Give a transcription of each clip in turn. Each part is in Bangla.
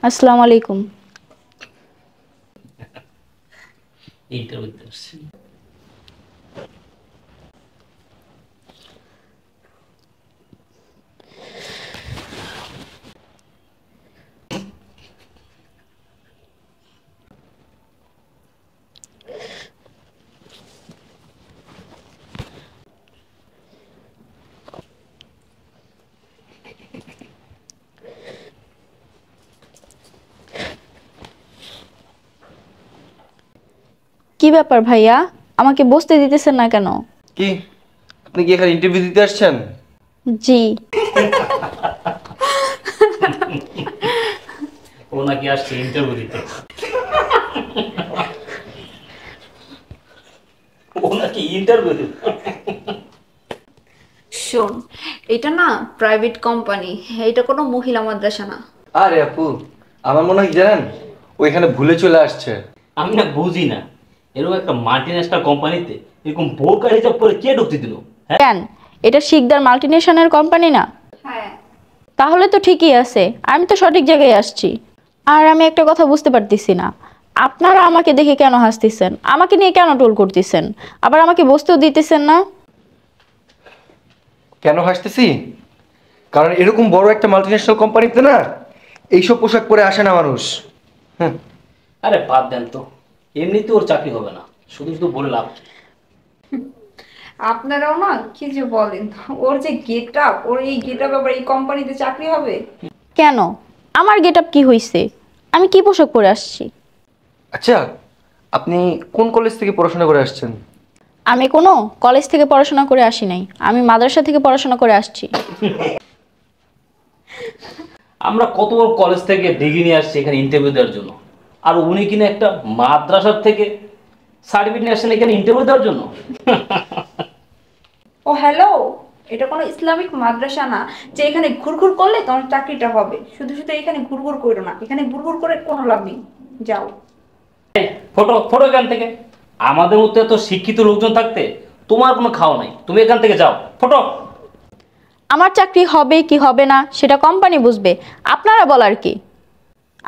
আসসালামু আলাইকুম। এইটা বুঝতে পারছি। কি ব্যাপার ভাইয়া, আমাকে বসতে দিতেছেন না কেন? কি আপনি কি এখানে ইন্টারভিউ দিতে আসছেন? জি। ও নাকি আসছে ইন্টারভিউ দিতে। ও নাকি ইন্টারভিউ দিতে। শোন, এটা না প্রাইভেট কোম্পানি, এটা কোনো মহিলা মাদ্রাসা না। আরে আপু, আমার মনে হয় কি জানেন, ওইখানে ভুলে চলে আসছে। আমি না বুঝি না, এরকম একটা মাল্টিন্যাশনাল কোম্পানিতে এরকম বোরকা হিসাব করে কে ঢুকতে দিল? হ্যাঁ, কেন, এটা শিকদার মাল্টিনেশনের কোম্পানি না? হ্যাঁ। তাহলে তো ঠিকই আছে, আমি তো সঠিক জায়গায় আসছি। আর আমি একটা কথা বুঝতে পারতেছি না, আপনারা আমাকে দেখে কেন হাসতেছেন, আমাকে নিয়ে কেন টোল করতেছেন, আবার আমাকে বসতেও দিতেছেন না? কেন হাসতেছি? কারণ এরকম বড় একটা মাল্টিন্যাশনাল কোম্পানিতে না এইসব পোশাক পরে আসে না মানুষ। হ্যাঁ। আরে বাদ দেন তো, এমনিতে ওর চাকরি হবে না, শুধু শুধু বলে লাভ কি? আপনারাও না কি যে বলেন, ওর যে গেট আপ, ওর এই গেট আপ আবার এই কোম্পানিতে চাকরি হবে? কেন, আমার গেট আপ কি হয়েছে? আমি কি পোশাক পরে আসছি? আচ্ছা, আপনি কোন কলেজ থেকে পড়াশোনা করে আসছেন? আমি কোনো কলেজ থেকে পড়াশোনা করে আসি নাই, আমি মাদ্রাসা থেকে পড়াশোনা করে আসছি। আমরা কত বড় কলেজ থেকে ডিগ্রি নিয়ে আসছি এখানে ইন্টারভিউ দেওয়ার জন্য, আর উনি কিনা একটা মাদ্রাসার থেকে সার্টিফিকেট নিয়ে আসছেন এখানে ইন্টারভিউ দেওয়ার জন্য। ও হ্যালো, এটা কোনো ইসলামিক মাদ্রাসা না যে এখানে ঘুরঘুর করলে তোমার চাকরিটা হবে। শুধু শুধু এখানে ঘুরঘুর করো না, এখানে ঘুরঘুর করে কোনো লাভ নেই, যাও। ফটো ফটো এখান থেকে। আমাদের মধ্যে এত শিক্ষিত লোকজন থাকতে তোমার কোনো খাওয়া নাই, তুমি এখান থেকে যাও, ফটো। আমার চাকরি হবে কি হবে না সেটা কোম্পানি বুঝবে, আপনারা বলার কি?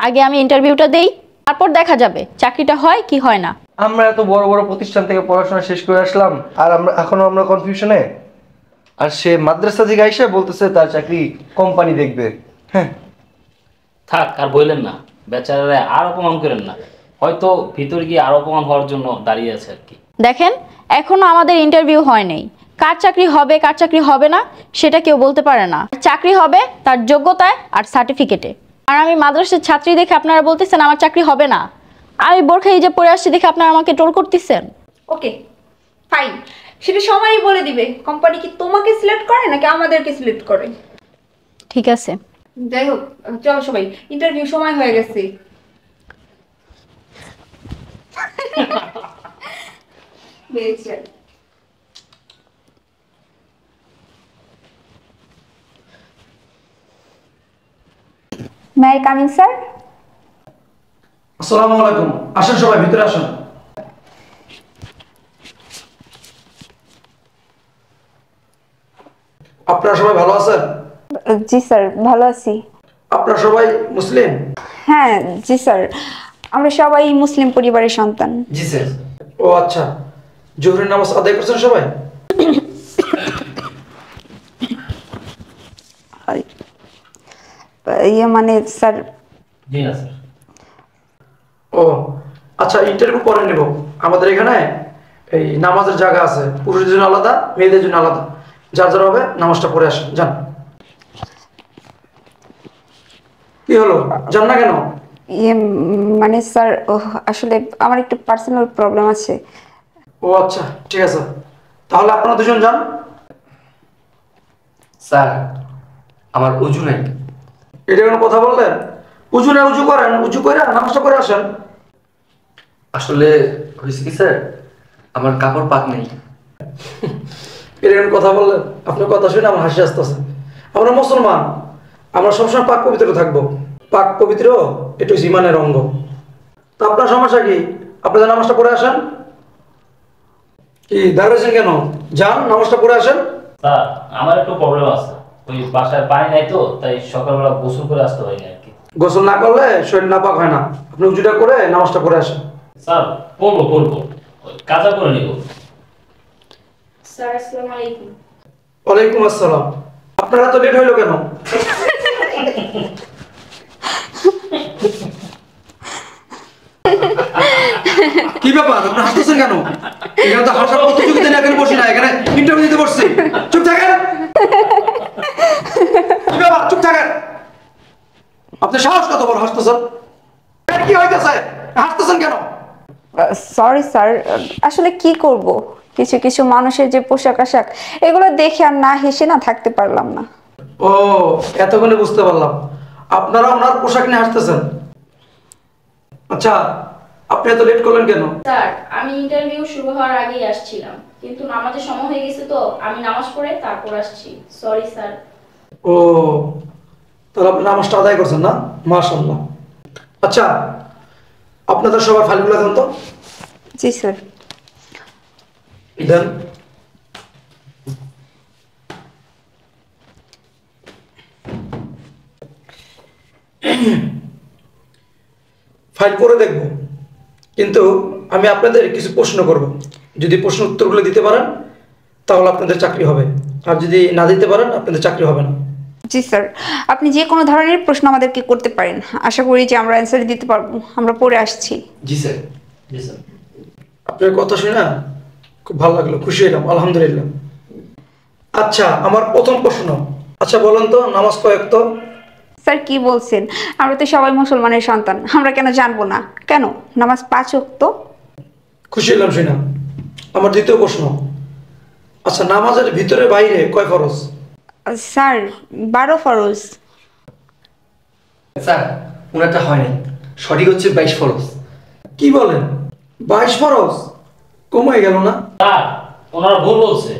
আগে আমি ইন্টারভিউটা দেই, তারপর দেখা যাবে চাকরিটা হয় কি হয় না। আমরা এত বড় বড় প্রতিষ্ঠান থেকে পড়াশোনা শেষ করে আসলাম, আর আমরা কনফিউশনে। আর সে মাদ্রাসা থেকে আইসা বলতেছে তার চাকরি কোম্পানি দেখবে। হ্যাঁ। থাক আর বললেন না, বেচারারা আর অপমান করেন না, হয়তো ভিতরে গিয়ে আর অপমান হওয়ার জন্য দাঁড়িয়ে আছে আর কি। দেখেন, এখনো আমাদের ইন্টারভিউ হয় নাই, কার চাকরি হবে কার চাকরি হবে না সেটা কেউ বলতে পারে না। চাকরি হবে তার যোগ্যতায় আর সার্টিফিকেটে। আর আমি মাদ্রাসার ছাত্রী দেখে আপনারা বলতেছেন আমার চাকরি হবে না, আমি বোরখা হিজাব পরে আসছি দেখে আপনারা আমাকে ট্রোল করতেছেন। ওকে ফাইন, সেটা সময়ই বলে দিবে কোম্পানি কি তোমাকে সিলেক্ট করে নাকি আমাদেরকে সিলেক্ট করে। ঠিক আছে। যাই হোক, চলো সবাই, ইন্টারভিউ সময় হয়ে গেছে। বেরিয়েছে। May I come in, sir? আসসালামু আলাইকুম, আসেন সবাই ভিতরে আসেন। আপনারা সবাই ভালো আছেন? জি স্যার, ভালো আছি। আপনারা সবাই মুসলিম? হ্যাঁ জি স্যার, আমরা সবাই মুসলিম পরিবারের সন্তান। জি স্যার। ও আচ্ছা, জোহরের নামাজ আদায় করছেন সবাই? ইয়ে মানে স্যার, জি না স্যার। ও আচ্ছা, ইন্টারভিউ পরে নেব। আমাদের এখানে এই নামাজের জায়গা আছে, পুরুষদের জন্য আলাদা, মেয়েদের জন্য আলাদা। যার যার হবে নামাজটা পড়ে আসেন, যান। কি হলো, যান না কেন? ইয়ে মানে স্যার, আসলে আমার একটু পার্সোনাল প্রবলেম আছে। ও আচ্ছা, ঠিক আছে, তাহলে আপনারা দুজন যান। স্যার, আমার উজু নাই। এটা কোনো কথা বললেন? উজু না, উজু করেন, উজু করে নামাজটা করে আসেন। আসলে হয়েছে কি স্যার, আমার কাপড় পাক নেই। এটা কোনো কথা বললেন? আপনার কথা শুনে আমার হাসি আসতেছে। আমরা মুসলমান, আমরা সবসময় পাক পবিত্র থাকবো। পাক পবিত্র একটু ইমানের অঙ্গ। তা আপনার সমস্যা কি? আপনাদের নামাজটা পড়ে আসেন। কি দাঁড়িয়েছেন কেন? যান, নামাজটা পড়ে আসেন। স্যার, আমার একটু প্রবলেম আছে, ওই বাসায় পানি নাই তো, তাই সকালবেলা গোসল করে আসতে হয়নি আর কি। গোসল না করলে শরীর নাপাক হয় না। আপনি উজুটা করে নামাজটা পড়ে আসেন। স্যার পড়বো কাজা করে নিব। স্যার আসসালামু আলাইকুম। ওয়ালাইকুম আসসালাম। আপনারা এত লেট হইলো কেন? কি ব্যাপার, আপনি হাসতেছেন কেন? এখানে তো হাসার প্রতিযোগিতা নিয়ে এখানে বসি না, এখানে ইন্টারভিউ দিতে বসছি। চুপ থাকেন। কি ব্যাপার, চুপ থাকেন। আপনি সাহস কত বড় হাসতেছেন? কি হইতেছে, হাসতেছেন কেন? সরি স্যার, আসলে কি করব, কিছু কিছু মানুষের যে পোশাক আশাক এগুলো দেখে আর না হেসে না থাকতে পারলাম না। ও, এতক্ষণে বুঝতে পারলাম আপনারা ওনার পোশাক নিয়ে হাসতেছেন। আচ্ছা, আপনি এত লেট করলেন কেন? স্যার আমি ইন্টারভিউ শুরু হওয়ার আগেই আসছিলাম, কিন্তু নামাজের সময় হয়ে গেছে তো আমি নামাজ পড়ে তারপর আসছি। Sorry sir. ও, তাহলে আপনি নামাজটা আদায় করছেন না? মাশাআল্লাহ। আচ্ছা, আপনাদের সবার ফাইলগুলো দেন তো। জি স্যার। দেন। ফাইল পড়ে দেখব, কিন্তু আমি আপনাদের কিছু প্রশ্ন করব। যদি প্রশ্ন উত্তরগুলো দিতে পারেন তাহলে আপনাদের চাকরি হবে, আর যদি না দিতে পারেন আপনাদের চাকরি হবে না। জি স্যার, আপনি যে কোনো ধরনের প্রশ্ন আমাদেরকে করতে পারেন, আশা করি যে আমরা অ্যান্সার দিতে পারবো। আমরা পড়ে আসছি। জি স্যার। জি স্যার। আপনার কথা শুনে না খুব ভালো লাগলো, খুশি হলাম, আলহামদুলিল্লাহ। আচ্ছা, আমার প্রথম প্রশ্ন, আচ্ছা বলেন তো নামাজ কয় ওয়াক্ত? স্যার কি বলছেন, আমরা তো সবাই মুসলমানের সন্তান, আমরা কেন জানবো না? কেন, নামাজ 5 ওয়াক্ত। খুশি হলাম শুনে। আমার দ্বিতীয় প্রশ্ন, আচ্ছা নামাজের ভিতরে বাইরে কয় ফরজ? স্যার 12 ফরজ। স্যার ওনারটা হয় নাই, সঠিক হচ্ছে 22 ফরজ। কি বলেন, 22 ফরজ? কমে গেল না? স্যার ওনারা ভুল বলছে,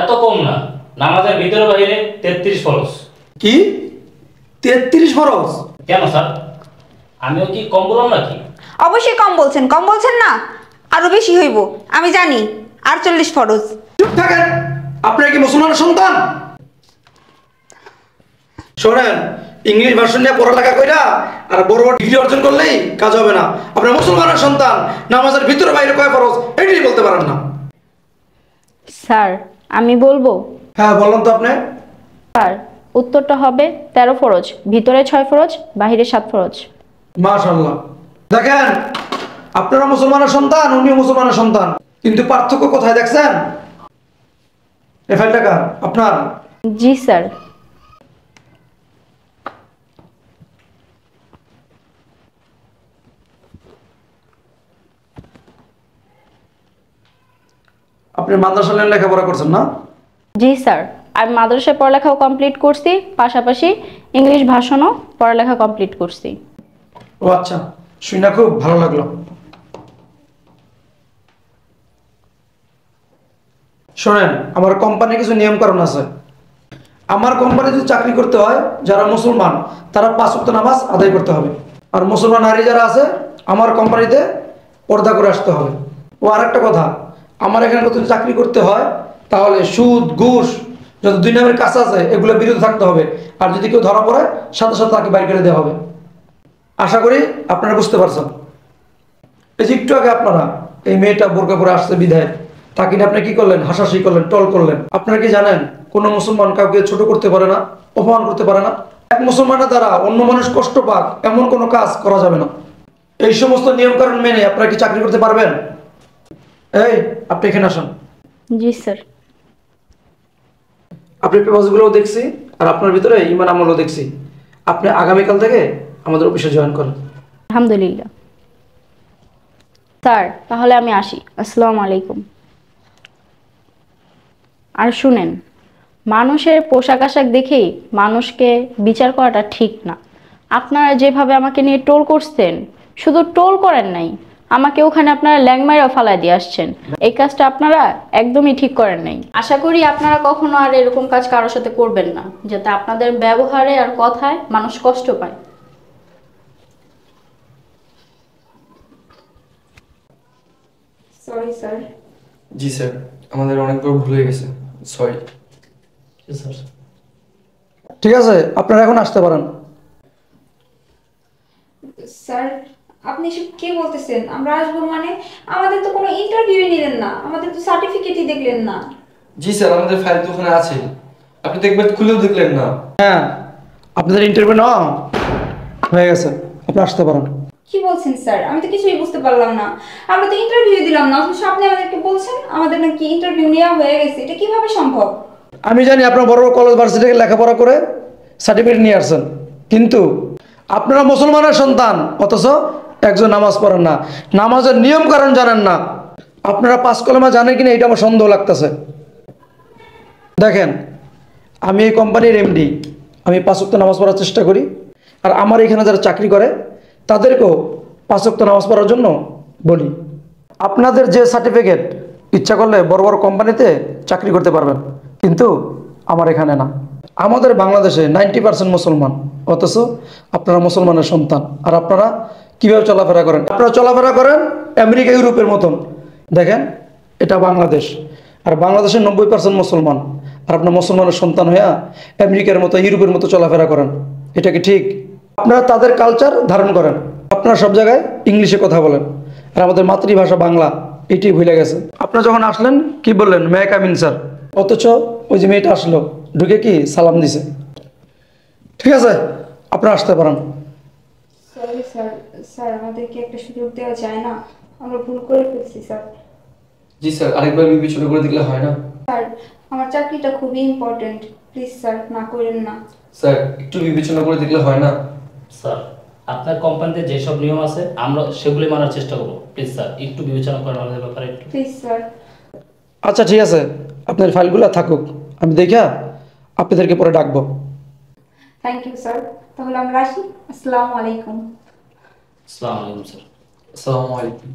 এত কম না, নামাজের ভিতরে বাইরে 33 ফরজ। কি 33 ফরজ? কেন স্যার, আমিও কি কম বললাম নাকি? অবশ্যই কম বলছেন, কম বলছেন না, আরো বেশি হইব, আমি জানি। 48 ফরজ। চুপ থাকেন, আপনারা কি মুসলমানের সন্তান? শোনেন, ইংলিশ ভার্সন নিয়ে পড়ালেখা কইরা আর বড় বড় ডিগ্রি অর্জন করলেই কাজ হবে না। আপনারা মুসলমানের সন্তান, নামাজের ভিতরে বাইরে কয় ফরজ এটাই বলতে পারেন না। স্যার আমি বলবো। হ্যাঁ বলুন তো আপনি। স্যার উত্তরটা হবে 13 ফরজ, ভিতরে 6 ফরজ, বাহিরে 7 ফরজ। মাশাআল্লাহ। দেখেন, আপনারা মুসলমানের সন্তান, উনিও মুসলমানের সন্তান, কিন্তু পার্থক্য কোথায় দেখছেন? এই ফাইলটা কার? আপনার? জি স্যার। আপনি মাদ্রাসা লাইনে লেখাপড়া করছেন না? জি স্যার, আমি মাদ্রাসায় পড়ালেখাও কমপ্লিট করছি, পাশাপাশি ইংলিশ ভাষণও পড়ালেখা কমপ্লিট করছি। ও আচ্ছা, শুনে খুব ভালো লাগলো। শোনেন, আমার কোম্পানির কিছু নিয়ম কারণ আছে। আমার কোম্পানি যদি চাকরি করতে হয়, যারা মুসলমান তারা 5 ওয়াক্ত নামাজ আদায় করতে হবে। আর মুসলমান নারী যারা আছে আমার কোম্পানিতে পর্দা করে আসতে হবে। ও আরেকটা কথা, আমার এখানে যদি চাকরি করতে হয় তাহলে সুদ ঘুষ যত 2 নামের কাজ আছে এগুলো বিরত থাকতে হবে। আর যদি কেউ ধরা পড়ে সাথে সাথে তাকে বাইর করে দেওয়া হবে। আশা করি আপনারা বুঝতে পারছেন। এই যে একটু আগে আপনারা এই মেয়েটা বোরকা পরে আসছে বিধায় তাকে নিয়ে আপনি কি করলেন? হাসাহাসি করলেন, টল করলেন। আপনারা কি জানেন কোনো মুসলমান কাউকে ছোট করতে পারে না, অপমান করতে পারে না? এক মুসলমানের দ্বারা অন্য মানুষ কষ্ট পাক এমন কোনো কাজ করা যাবে না। এই সমস্ত নিয়ম কানুন মেনে আপনারা কি চাকরি করতে পারবেন? এই আপনি এখানে আসুন। জি স্যার। আপনি পেপারসগুলোও দেখছি আর আপনার ভিতরে ঈমান আমলও দেখছি। আপনি আগামীকাল থেকে আমাদের অফিসে জয়েন করেন। আলহামদুলিল্লাহ। স্যার তাহলে আমি আসি। আসসালামু আলাইকুম। আর শুনেন, মানুষের পোশাক আশাক দেখেই মানুষকে বিচার করাটা ঠিক না। আপনারা যেভাবে আমাকে নিয়ে টোল করছেন, শুধু টোল করেন নাই, আমাকে ওখানে আপনারা ল্যাংমাইরা ফালায় দিয়ে আসছেন। এই কাজটা আপনারা একদমই ঠিক করেন নাই। আশা করি আপনারা কখনো আর এরকম কাজ কারোর সাথে করবেন না, যাতে আপনাদের ব্যবহারে আর কথায় মানুষ কষ্ট পায়। Sorry sir. জি স্যার, আমাদের অনেক বড় ভুল হয়ে গেছে, সরি। ঠিক আছে, আপনারা এখন আসতে পারেন। স্যার আপনি এসব কি বলতেছেন? আমরা আসবো মানে? আমাদের তো কোনো ইন্টারভিউ নিলেন না, আমাদের তো সার্টিফিকেটই দেখলেন না। জি স্যার, আমাদের ফাইল তো ওখানে আছে, আপনি তো একবার খুলেও দেখলেন না। হ্যাঁ, আপনাদের ইন্টারভিউ নেওয়া হয়ে গেছে, আপনি আসতে পারেন। কি বলছেন স্যার? আমি তো কিছুই বুঝতে পারলাম না। আমরা তো ইন্টারভিউ দিলাম না, অথচ আপনি আমাদেরকে বলছেন আমাদের নাকি ইন্টারভিউ নেওয়া হয়ে গেছে। এটা কিভাবে সম্ভব? আমি জানি আপনার বড় বড় কলেজ ভার্সিটি থেকে লেখাপড়া করে সার্টিফিকেট নিয়ে আসছেন, কিন্তু আপনারা মুসলমানের সন্তান, অথচ একজন নামাজ পড়েন না, নামাজের নিয়ম কারণ জানেন না। আপনারা 5 কলেমা জানেন কিনা এটা আমার সন্দেহ লাগতেছে। দেখেন, আমি এই কোম্পানির এমডি, আমি 5 ওয়াক্ত নামাজ পড়ার চেষ্টা করি, আর আমার এখানে যারা চাকরি করে তাদেরকেও 5 ওয়াক্ত নামাজ পড়ার জন্য বলি। আপনাদের যে সার্টিফিকেট, ইচ্ছা করলে বড় বড় কোম্পানিতে চাকরি করতে পারবেন, কিন্তু আমার এখানে না। আমাদের বাংলাদেশে 90% মুসলমান, অথচ আপনারা মুসলমানের সন্তান, আর আপনারা কীভাবে চলাফেরা করেন? আপনারা চলাফেরা করেন আমেরিকা ইউরোপের মতন। দেখেন, এটা বাংলাদেশ, আর বাংলাদেশের 90% মুসলমান, আর আপনার মুসলমানের সন্তান হইয়া আমেরিকার মতো ইউরোপের মতো চলাফেরা করেন। এটা কি ঠিক? আপনারা তাদের কালচার ধারণ করেন, আপনারা সব জায়গায় ইংলিশে কথা বলেন, আর আমাদের মাতৃভাষা বাংলা এটি ভুলে গেছে। আপনারা যখন আসলেন কি বললেন, may I come in sir, অথচ ওই যে মেয়েটা আসলো ঢুকে কি সালাম দিছে। ঠিক আছে, আপনারা আসতে পারেন। সরি স্যার, স্যার আমাদেরকে একটা সুযোগ দেওয়া যায় না? আমরা ভুল করে ফেলছি স্যার। জি স্যার, আরেকবার বিবেচনা করে দেখলে হয় না? স্যার আমার চাকরিটা খুবই ইম্পর্টেন্ট, প্লিজ স্যার না করেন না। স্যার, একটু বিবেচনা করে দেখলে হয় না? স্যার আপনার কোম্পানিতে যেসব নিয়ম আছে আমরা সেগুলি মানার চেষ্টা করবো। প্লিজ স্যার একটু বিবেচনা করেন আমাদের ব্যাপারে একটু। Please sir. আচ্ছা ঠিক আছে, আপনার ফাইলগুলো থাকুক, আমি দেখা আপনাদেরকে পরে ডাকবো। থ্যাংক ইউ স্যার, তাহলে আমরা আসি। আসসালামু আলাইকুম। আসসালামু আলাইকুম স্যার। আসসালামু আলাইকুম।